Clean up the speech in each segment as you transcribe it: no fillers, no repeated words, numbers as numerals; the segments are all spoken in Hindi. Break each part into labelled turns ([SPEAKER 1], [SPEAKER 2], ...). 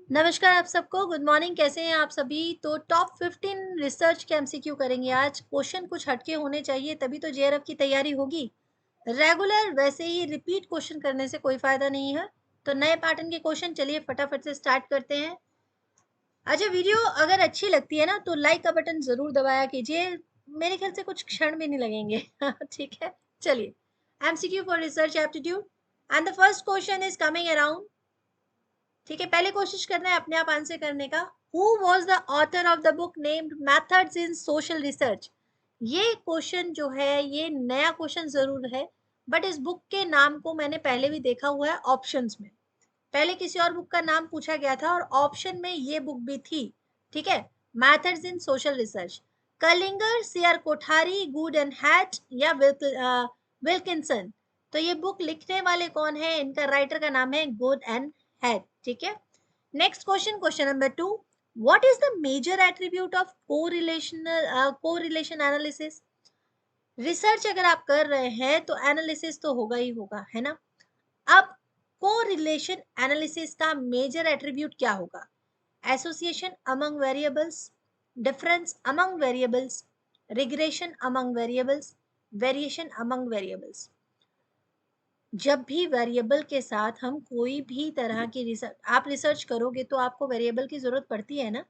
[SPEAKER 1] नमस्कार आप सबको, गुड मॉर्निंग। कैसे हैं आप सभी? तो टॉप 15 रिसर्च के एमसीक्यू करेंगे आज। क्वेश्चन कुछ हटके होने चाहिए, तभी तो जेआरएफ की तैयारी होगी। रेगुलर वैसे ही रिपीट क्वेश्चन करने से कोई फायदा नहीं है। तो नए पैटर्न के क्वेश्चन चलिए फटाफट से स्टार्ट करते हैं। अच्छा, वीडियो अगर अच्छी लगती है ना तो लाइक का बटन जरूर दबाया कीजिए। मेरे ख्याल से कुछ क्षण भी नहीं लगेंगे। ठीक है, चलिए। MCQ for research aptitude and the first question is coming around. ठीक है, पहले कोशिश करना है अपने आप आंसर करने का। Who was the author of the book named methods in social research? ये क्वेश्चन जो है ये नया क्वेश्चन जरूर है, बट इस बुक के नाम को मैंने पहले भी देखा हुआ है ऑप्शंस में। पहले किसी और बुक का नाम पूछा गया था और ऑप्शन में ये बुक भी थी। ठीक है, methods in social research. Kerlinger, CR Kothari, Goode and Hatt या विल्किंसन। तो ये बुक लिखने वाले कौन है? इनका राइटर का नाम है गुड एंड हैट। ठीक है, next question, question number 2। What is the major attribute of correlation analysis? Research अगर आप कर रहे हैं तो एनालिसिस तो होगा ही होगा, है ना। अब कोरिलेशन एनालिसिस का मेजर एट्रीब्यूट क्या होगा? Association among variables, difference among variables, regression among variables, variation among variables. जब भी वेरिएबल के साथ हम कोई भी तरह की रिसर्च आप रिसर्च करोगे तो आपको वेरिएबल की जरूरत पड़ती है ना।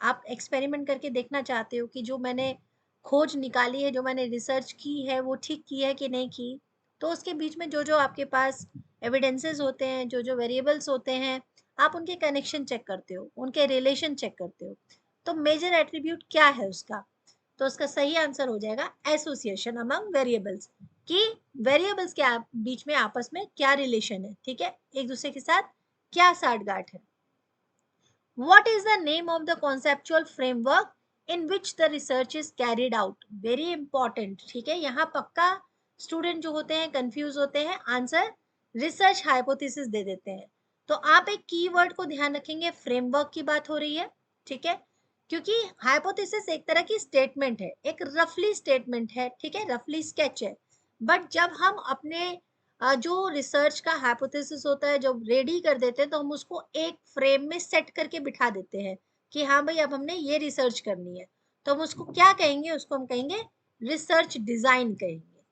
[SPEAKER 1] आप एक्सपेरिमेंट करके देखना चाहते हो कि जो मैंने खोज निकाली है, जो मैंने रिसर्च की है, वो ठीक की है कि नहीं की। तो उसके बीच में जो जो आपके पास एविडेंसेस होते हैं, जो जो वेरिएबल्स होते हैं, आप उनके कनेक्शन चेक करते हो, उनके रिलेशन चेक करते हो। तो मेजर एट्रीब्यूट क्या है उसका? तो उसका सही आंसर हो जाएगा एसोसिएशन अमंग वेरिएबल्स, कि वेरिएबल्स के बीच में आपस में क्या रिलेशन है, ठीक है, एक दूसरे के साथ क्या साठगांठ है। What is the name of the conceptual framework in which the research is carried out? Very important, ठीक है। यहाँ पक्का स्टूडेंट जो होते हैं कंफ्यूज होते हैं, आंसर रिसर्च हाइपोथेसिस दे देते हैं। तो आप एक कीवर्ड को ध्यान रखेंगे, फ्रेमवर्क की बात हो रही है, ठीक है, क्योंकि हाइपोथेसिस एक तरह की स्टेटमेंट है, एक रफली स्टेटमेंट है, ठीक है, रफली स्केच है। बट जब हम अपने जो रिसर्च का हाइपोथेसिस होता है जब रेडी कर देते हैं तो हम उसको एक फ्रेम में सेट करके बिठा देते हैं कि हाँ भाई अब हमने ये रिसर्च करनी है। तो हम उसको क्या कहेंगे? उसको हम कहेंगे रिसर्च डिजाइन कहेंगे।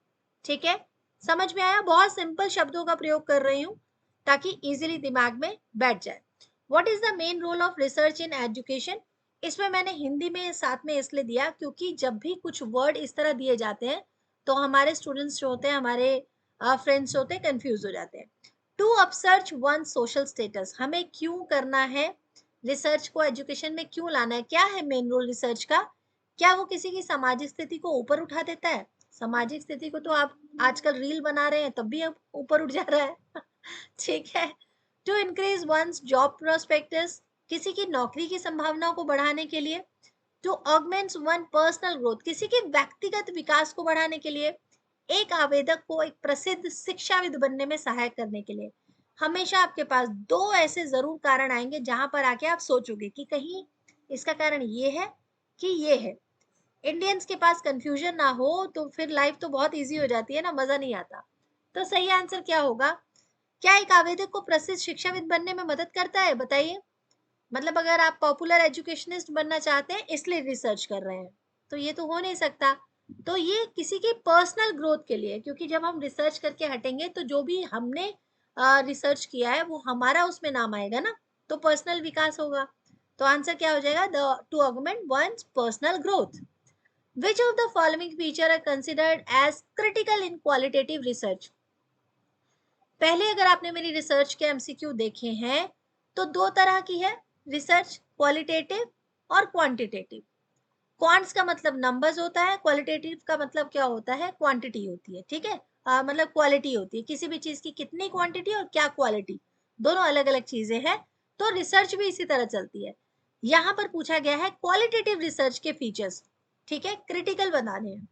[SPEAKER 1] ठीक है, समझ में आया? बहुत सिंपल शब्दों का प्रयोग कर रही हूँ ताकि इजीली दिमाग में बैठ जाए। What is the main role of research in education? इसमें मैंने हिंदी में साथ में इसलिए दिया क्योंकि जब भी कुछ वर्ड इस तरह दिए जाते हैं तो हमारे स्टूडेंट्स जो होते हैं, हमारे फ्रेंड्स होते हैं, कंफ्यूज हो जाते हैं। टू अपसर्च वन सोशल स्टेटस, हमें क्यों करना है रिसर्च को एजुकेशन में, क्यों लाना है, क्या है मेन रोल रिसर्च का? क्या वो किसी की सामाजिक स्थिति को ऊपर उठा देता है? सामाजिक स्थिति को तो आप आजकल रील बना रहे हैं तब भी अब ऊपर उठ जा रहा है। ठीक है। To increase one's job prospectus, किसी की नौकरी की संभावनाओं को बढ़ाने के लिए। To augments one personal growth, किसी के व्यक्तिगत विकास को बढ़ाने के लिए। एक आवेदक को एक प्रसिद्ध शिक्षाविद बनने में सहायक करने के लिए। हमेशा आपके पास दो ऐसे जरूर कारण आएंगे जहां पर आके आप सोचोगे कि कहीं इसका कारण ये है कि ये है। इंडियंस के पास कंफ्यूजन ना हो तो फिर लाइफ तो बहुत इजी हो जाती है ना, मजा नहीं आता। तो सही आंसर क्या होगा? क्या एक आवेदक को प्रसिद्ध शिक्षाविद बनने में मदद करता है? बताइए। मतलब अगर आप पॉपुलर एजुकेशनिस्ट बनना चाहते हैं इसलिए रिसर्च कर रहे हैं तो ये तो हो नहीं सकता। तो ये किसी की पर्सनल ग्रोथ के लिए, क्योंकि जब हम रिसर्च करके हटेंगे तो जो भी हमने रिसर्च किया है वो हमारा उसमें नाम आएगा ना, तो पर्सनल विकास होगा। तो आंसर क्या हो जाएगा? The to augment one's personal growth. Which of the following feature are considered as critical in qualitative research? पहले अगर आपने मेरी रिसर्च के एमसीक्यू देखे हैं तो दो तरह की है रिसर्च, क्वालिटेटिव और क्वांटिटेटिव। क्वांट्स का मतलब नंबर्स होता है, क्वालिटेटिव का मतलब क्या होता है? क्वांटिटी होती है। ठीक है, मतलब क्वालिटी होती है, किसी भी चीज की कितनी क्वांटिटी और क्या क्वालिटी, दोनों अलग अलग चीजें हैं। तो रिसर्च भी इसी तरह चलती है। यहाँ पर पूछा गया है क्वालिटेटिव रिसर्च के फीचर्स, ठीक है, क्रिटिकल बनाने हैं।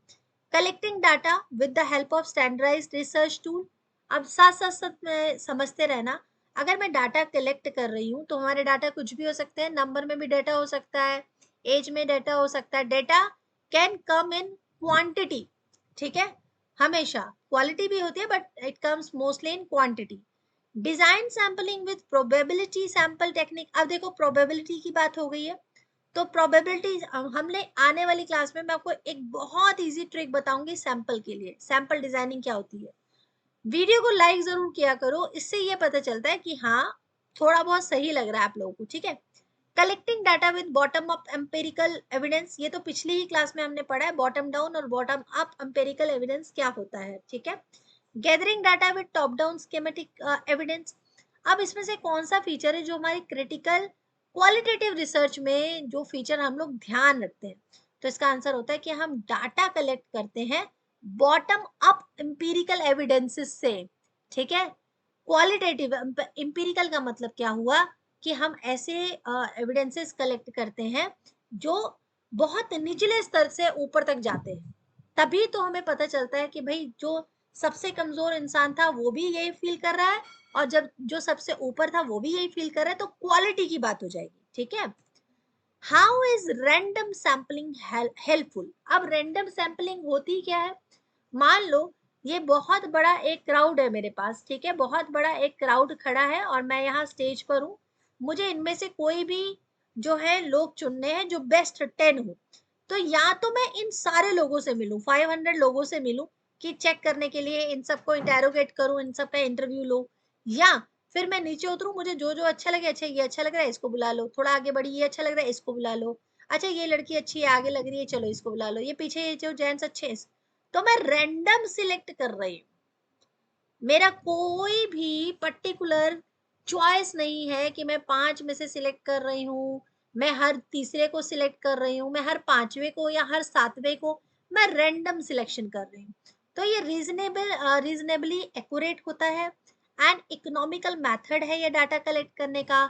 [SPEAKER 1] Collecting data with the help of standardised research tool. अब साथ साथ साथ में समझते रहना, अगर मैं डाटा कलेक्ट कर रही हूँ तो हमारे डाटा कुछ भी हो सकते हैं, नंबर में भी डाटा हो सकता है, एज में डाटा हो सकता है। Data can come in quantity, ठीक है, हमेशा क्वालिटी भी होती है but it comes mostly in quantity. Design sampling with probability sample technique. अब देखो प्रोबेबिलिटी की बात हो गई है, तो प्रोबेबिलिटी हमने आने वाली क्लास में मैं आपको एक बहुत इजी ट्रिक बताऊंगी सैंपल के लिए, सैंपल डिजाइनिंग क्या होती है। वीडियो को लाइक जरूर किया करो, इससे ये पता चलता है कि हाँ थोड़ा बहुत सही लग रहा है आप लोगों को, ठीक है। Collecting data with bottom up empirical evidence, ये तो पिछली ही क्लास में हमने पढ़ा है, बॉटम डाउन और बॉटम अप एम्पेरिकल एविडेंस क्या होता है, ठीक है। Gathering data with top down schematic evidence. अब इसमें से कौन सा फीचर है जो हमारी क्रिटिकल क्वालिटेटिव रिसर्च में जो फीचर हम लोग ध्यान रखते हैं, तो इसका आंसर होता है कि हम डाटा कलेक्ट करते हैं बॉटम अप एम्पिरिकल एविडेंसेस से, ठीक है। क्वालिटेटिव एम्पिरिकल का मतलब क्या हुआ कि हम ऐसे एविडेंसेस कलेक्ट करते हैं जो बहुत निचले स्तर से ऊपर तक जाते हैं, तभी तो हमें पता चलता है कि भाई जो सबसे कमजोर इंसान था वो भी यही फील कर रहा है, और जब जो सबसे ऊपर था वो भी यही फील कर रहा है, तो क्वालिटी की बात हो जाएगी, ठीक है। How is random sampling helpful. अब रैंडम सैम्पलिंग होती क्या है, मान लो ये बहुत बड़ा एक क्राउड है मेरे पास, ठीक है, बहुत बड़ा एक क्राउड खड़ा है और मैं यहाँ स्टेज पर हूँ, मुझे इनमें से कोई भी जो है लोग चुनने हैं जो बेस्ट 10 हो, तो या तो मैं इन सारे लोगों से मिलूं, 500 लोगों से मिलूं कि चेक करने के लिए इन सबको इंटेरोगेट करूं, इन सबका इंटरव्यू लो, या फिर मैं नीचे उतरूं, मुझे जो जो अच्छा लगे, अच्छा ये अच्छा लग रहा है इसको बुला लो, थोड़ा आगे बढ़ी ये अच्छा लग रहा है इसको बुला लो, अच्छा ये लड़की अच्छी है आगे लग रही है चलो इसको बुला लो, ये पीछे ये जो जेंट्स अच्छे हैं, तो मैं रैंडम सिलेक्ट कर रही हूँ, मेरा कोई भी पर्टिकुलर चॉइस नहीं है कि मैं 5 में से सिलेक्ट कर रही हूँ, मैं हर तीसरे को सिलेक्ट कर रही हूँ, मैं हर पांचवे को या हर सातवें को, मैं रैंडम सिलेक्शन कर रही हूँ। तो ये रीजनेबली एक्यूरेट होता है एंड इकोनॉमिकल मेथड है ये डाटा कलेक्ट करने का,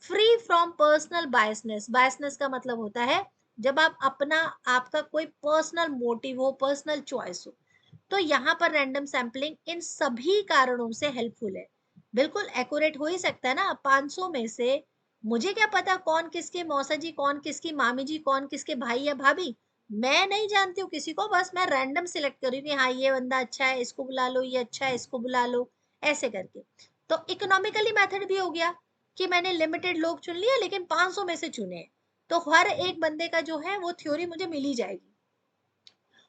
[SPEAKER 1] free from personal biasness. Biasness का मतलब होता है जब आप अपना आपका कोई पर्सनल मोटिव हो, पर्सनल चॉइस हो, तो यहाँ पर रैंडम सैम्पलिंग इन सभी कारणों से हेल्पफुल है। बिल्कुल एक्यूरेट हो ही सकता है ना, 500 में से मुझे क्या पता कौन किसके मौसा जी, कौन किसकी मामी जी, कौन किसके भाई या भाभी, मैं नहीं जानती हूँ किसी को, बस मैं रैंडम सिलेक्ट करी कि हाँ ये बंदा अच्छा है इसको बुला लो, ये अच्छा है इसको बुला लो, ऐसे करके। तो इकोनॉमिकली मेथड भी हो गया कि मैंने लिमिटेड लोग चुन लिया लेकिन 500 में से चुने, तो हर एक बंदे का जो है वो थ्योरी मुझे मिल ही जाएगी,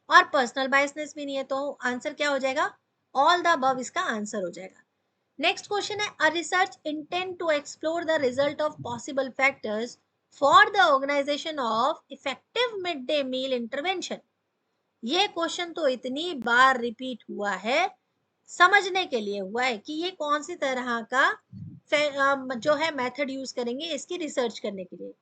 [SPEAKER 1] और पर्सनल बायसनेस भी नहीं है, तो आंसर क्या हो जाएगा, ऑल द अबव इसका आंसर हो जाएगा। नेक्स्ट क्वेश्चन है, a research intend to explore the result of possible factors for the organisation of effective mid day meal intervention. ये क्वेश्चन तो इतनी बार रिपीट हुआ है, समझने के लिए हुआ है कि ये कौन सी तरह का जो है मेथड यूज करेंगे इसकी रिसर्च करने के लिए,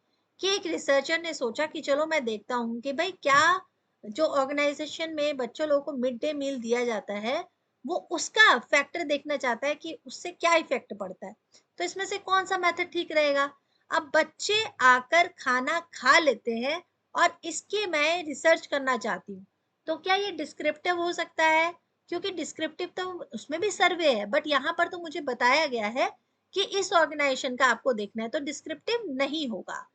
[SPEAKER 1] कि एक रिसर्चर ने सोचा कि चलो मैं देखता हूँ कि भाई क्या जो ऑर्गेनाइजेशन में बच्चों लोगों को मिड डे मील दिया जाता है वो उसका फैक्टर देखना चाहता है कि उससे क्या इफेक्ट पड़ता है, तो इसमें से कौन सा मेथड ठीक रहेगा। अब बच्चे आकर खाना खा लेते हैं और इसके मैं रिसर्च करना चाहती हूँ, तो क्या ये डिस्क्रिप्टिव हो सकता है, क्योंकि डिस्क्रिप्टिव तो उसमें भी सर्वे है, बट यहाँ पर तो मुझे बताया गया है कि इस ऑर्गेनाइजेशन का आपको देखना है, तो डिस्क्रिप्टिव नहीं होगा।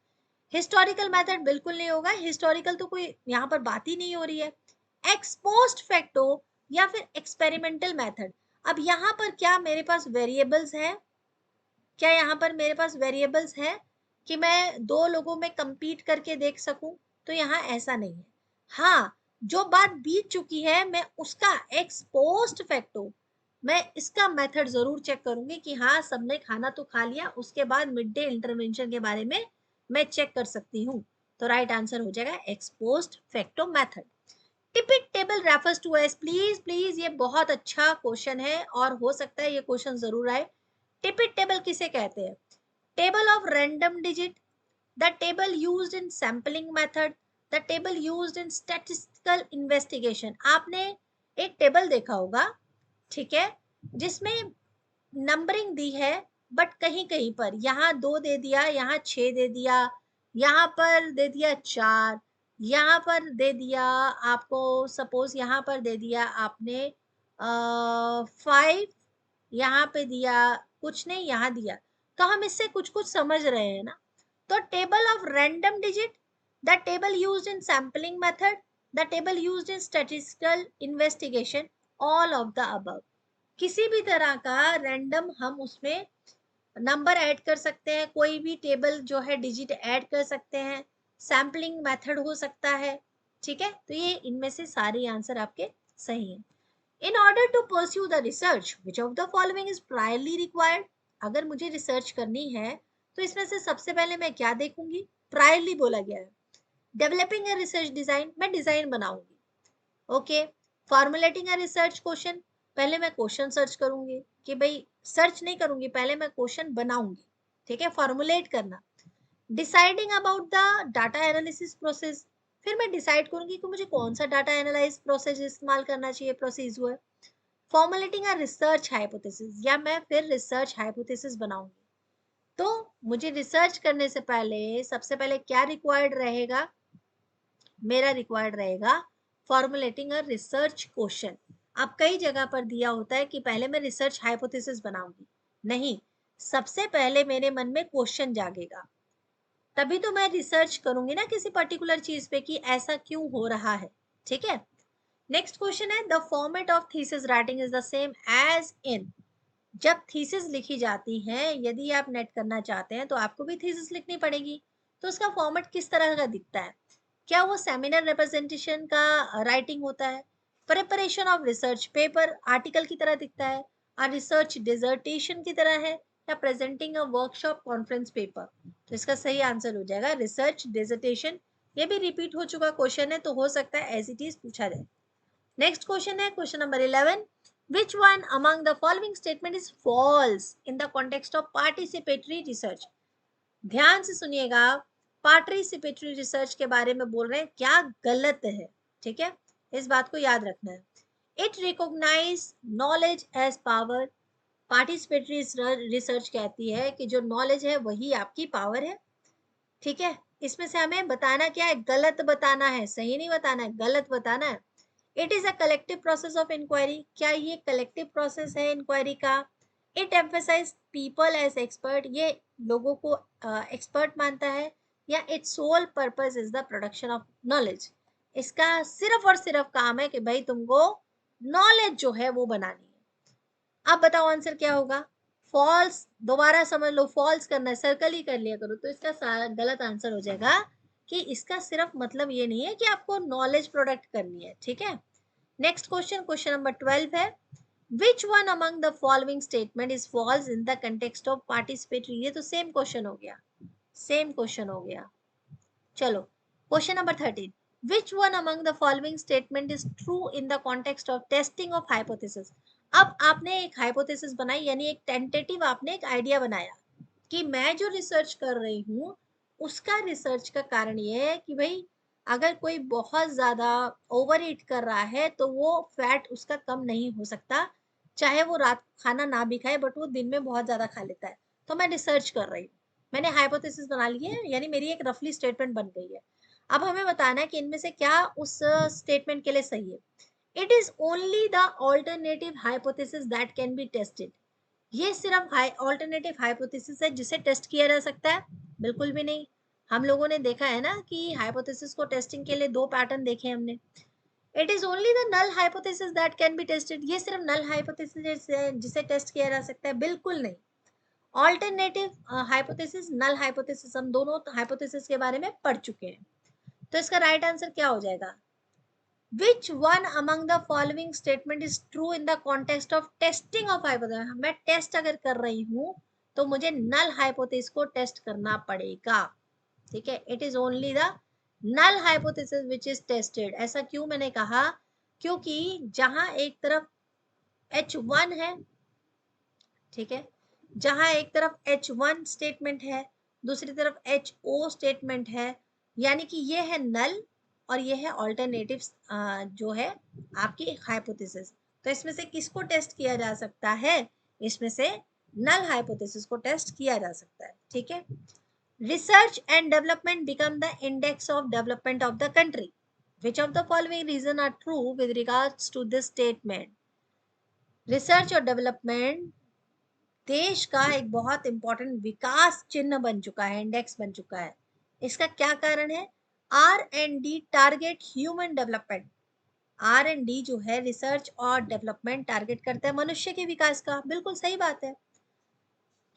[SPEAKER 1] हिस्टोरिकल मेथड बिल्कुल नहीं होगा, हिस्टोरिकल तो कोई यहाँ पर बात ही नहीं हो रही है। एक्स पोस्ट फैक्टो या फिर एक्सपेरिमेंटल मेथड। अब यहाँ पर क्या मेरे पास वेरिएबल्स है, क्या यहाँ पर मेरे पास वेरिएबल्स है कि मैं दो लोगों में कंपीट करके देख सकूं, तो यहाँ ऐसा नहीं है। हाँ, जो बात बीत चुकी है मैं उसका एक्स पोस्ट फैक्टो, मैं इसका मेथड जरूर चेक करूंगी कि हाँ सबने खाना तो खा लिया, उसके बाद मिड डे इंटरवेंशन के बारे में मैं चेक कर सकती हूँ, तो राइट आंसर हो जाएगा एक्स पोस्ट फैक्टो मेथड। टिपिक table refers to S, please please ये बहुत अच्छा क्वेश्चन है और हो सकता है ये क्वेश्चन जरूर आए। टिपिक टेबल किसे कहते हैं, table of random digit, the table used in sampling method, the table used in statistical investigation. आपने एक टेबल देखा होगा, ठीक है, जिसमें नंबरिंग दी है, बट कहीं कहीं पर यहाँ 2 दे दिया, यहाँ 6 दे दिया, यहाँ पर दे दिया 4, यहाँ पर दे दिया आपको, सपोज यहाँ पर दे दिया आपने 5, यहाँ पे दिया कुछ नहीं, यहाँ दिया, तो हम इससे कुछ कुछ समझ रहे हैं ना। तो table of random digit, the table used in sampling method, the table used in statistical investigation, all of the above. किसी भी तरह का रैंडम हम उसमें नंबर ऐड कर सकते हैं, कोई भी टेबल जो है डिजिट ऐड कर सकते हैं, सैम्पलिंग मेथड हो सकता है। ठीक है, तो ये इनमें से सारे आंसर आपके सही हैं। In order to pursue the research which of the following is priorly required, अगर मुझे रिसर्च करनी है तो इसमें से सबसे पहले मैं क्या देखूंगी, प्रायरली बोला गया है। डेवलपिंग अ रिसर्च डिजाइन, मैं डिजाइन बनाऊंगी। Okay, formulating a research question, पहले मैं क्वेश्चन सर्च करूंगी कि भाई, सर्च नहीं करूंगी, पहले मैं क्वेश्चन बनाऊंगी। ठीक है, फॉर्मुलेट करना। Deciding about the data analysis process, फिर मैं डिसाइड करूंगी कि मुझे कौन सा डाटा एनालाइज प्रोसेस इस्तेमाल करना चाहिए, procedure. Formulating a research hypothesis, या मैं फिर रिसर्च हाइपोथेसिस बनाऊंगी। तो मुझे रिसर्च करने से पहले सबसे पहले क्या रिक्वायर्ड रहेगा, मेरा रिक्वायर्ड रहेगा फॉर्मुलेटिंग अ रिसर्च क्वेश्चन। अब कई जगह पर दिया होता है कि पहले मैं रिसर्च हाइपोथेसिस बनाऊंगी, नहीं, सबसे पहले मेरे मन में क्वेश्चन जागेगा, तभी तो मैं रिसर्च करूंगी ना किसी पर्टिकुलर चीज पे कि ऐसा क्यों हो रहा है। ठीक है, नेक्स्ट क्वेश्चन है, the format of thesis writing is the same as in, जब थीसिस लिखी जाती है, यदि आप नेट करना चाहते हैं तो आपको भी थीसिस लिखनी पड़ेगी, तो उसका फॉर्मेट किस तरह का दिखता है, क्या वो सेमिनार रिप्रेजेंटेशन का राइटिंग होता है, preparation of research paper article की तरह दिखता है, और रिसर्च डिजर्टेशन की तरह है, या presenting a workshop conference paper. तो इसका सही आंसर हो जाएगा रिसर्च डिजर्टेशन। ये भी रिपीट हो चुका क्वेश्चन है, तो हो सकता है एज इट इज पूछा जाए। नेक्स्ट क्वेश्चन है question number 11, which one among the following statement is false in the context of participatory research, ध्यान से सुनिएगा, पार्टिसिपेटरी रिसर्च के बारे में बोल रहे हैं, क्या गलत है। ठीक है, इस बात को याद रखना है। It recognise knowledge as power, participatory research कहती है कि जो नॉलेज है वही आपकी पावर है। ठीक है, इसमें से हमें बताना क्या है, गलत बताना है, सही नहीं बताना है, गलत बताना है। It is a collective process of inquiry, क्या ये कलेक्टिव प्रोसेस है इंक्वायरी का। It emphasise people as expert, ये लोगों को एक्सपर्ट मानता है। या its sole purpose is the production of knowledge, इसका सिर्फ और सिर्फ काम है कि भाई तुमको नॉलेज जो है वो बनानी है। अब बताओ आंसर क्या होगा, फॉल्स, दोबारा समझ लो, फॉल्स करना है, सर्कल ही कर लिया करो, तो इसका गलत आंसर हो जाएगा कि इसका सिर्फ मतलब ये नहीं है कि आपको नॉलेज प्रोडक्ट करनी है। ठीक है, नेक्स्ट क्वेश्चन, क्वेश्चन नंबर 12 है, which one among the following statement is falls in the context of participatory, ये तो सेम क्वेश्चन हो गया, सेम क्वेश्चन हो गया। चलो, question number 13, which one among the following statement is true in the context of testing of hypothesis, अब आपने एक हाइपोथेसिस बनाई, यानी एक टेंटेटिव आपने एक आइडिया बनाया कि मैं जो रिसर्च कर रही हूँ उसका रिसर्च का कारण ये है कि भाई, अगर कोई बहुत ज्यादा ओवर ईट कर रहा है तो वो फैट उसका कम नहीं हो सकता, चाहे वो रात खाना ना भी खाए, बट वो दिन में बहुत ज्यादा खा लेता है। तो मैं रिसर्च कर रही हूँ, मैंने हाइपोथेसिस बना ली है, यानी मेरी एक रफली स्टेटमेंट बन गई है। अब हमें बताना है कि इनमें से क्या उस स्टेटमेंट के लिए सही है। It is only the alternative hypothesis that can be tested, ये सिर्फ ऑल्टरनेटिव हाइपोथेसिस है जिसे टेस्ट किया जा सकता है, बिल्कुल भी नहीं। हम लोगों ने देखा है ना कि हाइपोथेसिस को टेस्टिंग के लिए दो पैटर्न देखे हमने। It is only the null hypothesis that can be tested, ये सिर्फ नल हाइपोथेसिस है जिसे टेस्ट किया जा सकता है, बिल्कुल नहीं। ऑल्टरनेटिव हाइपोथेसिस, नल हाइपोथेसिस, हम दोनों हाइपोथेसिस के बारे में पढ़ चुके हैं। तो इसका राइट आंसर क्या हो जाएगा, Which one among the following statement is true in the context of testing of hypothesis, मैं टेस्ट अगर कर रही हूँ तो मुझे नल हाइपोथेसिस को टेस्ट करना पड़ेगा। ठीक है, it is only the null hypothesis which is tested. ऐसा क्यों मैंने कहा, क्योंकि जहां एक तरफ H1 है, ठीक है, जहां एक तरफ H1 स्टेटमेंट है, दूसरी तरफ HO स्टेटमेंट है, यानी कि ये है नल और ये है ऑल्टरनेटिव जो है आपकी हाइपोथेसिस। तो इसमें से किसको टेस्ट किया जा सकता है, इसमें से नल हाइपोथेसिस को टेस्ट किया जा सकता है। ठीक है, research and development become the index of development of the country, which of the following reason are true with regards to this statement, research और डेवलपमेंट देश का एक बहुत इंपॉर्टेंट विकास चिन्ह बन चुका है, इंडेक्स बन चुका है। इसका क्या कारण है, R&D target human development, R and D जो है रिसर्च और डेवलपमेंट टारगेट करता है मनुष्य के विकास का, बिल्कुल सही बात है।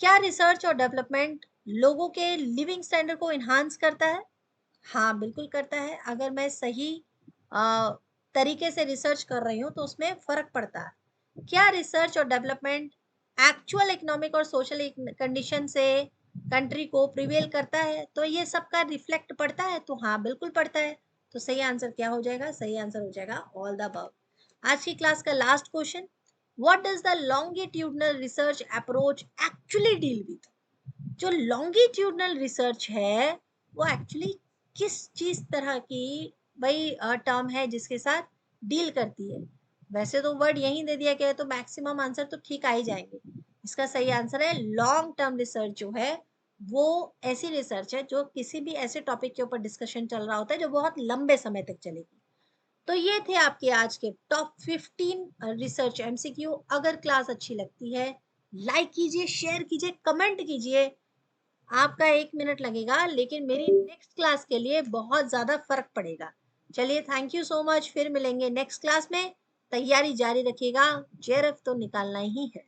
[SPEAKER 1] क्या रिसर्च और डेवलपमेंट लोगों के लिविंग स्टैंडर्ड को इन्हांस करता है? हाँ, बिल्कुल करता है। अगर मैं सही अ, तरीके से रिसर्च कर रही हूँ तो उसमें फ़र्क पड़ता है। क्या रिसर्च और डेवलपमेंट एक्चुअल इकोनॉमिक और सोशल कंडीशन से कंट्री को प्रिवेल करता है? तो ये सबका रिफ्लेक्ट पड़ता है? तो हाँ, बिल्कुल पड़ता है। तो सही आंसर क्या हो जाएगा? सही आंसर हो जाएगा ऑल द अबव। आज की क्लास का last question, what does the longitudinal research approach actually deal with? जो लॉन्गिट्यूडनल रिसर्च है वो एक्चुअली किस चीज तरह की भाई टर्म है जिसके साथ डील करती है? वैसे तो वर्ड यहीं दे दिया गया है तो मैक्सिमम आंसर तो ठीक आ ही जाएंगे। इसका सही आंसर है लॉन्ग टर्म रिसर्च जो है वो ऐसी रिसर्च है जो किसी भी ऐसे टॉपिक के ऊपर डिस्कशन चल रहा होता है जो बहुत लंबे समय तक चलेगी। तो ये थे आपके आज के टॉप 15 रिसर्च एमसीक्यू। अगर क्लास अच्छी लगती है लाइक कीजिए, शेयर कीजिए, कमेंट कीजिए। आपका 1 मिनट लगेगा लेकिन मेरी नेक्स्ट क्लास के लिए बहुत ज़्यादा फ़र्क पड़ेगा। चलिए थैंक यू सो मच, फिर मिलेंगे नेक्स्ट क्लास में। तैयारी जारी रखिएगा, जेआरएफ तो निकालना ही है।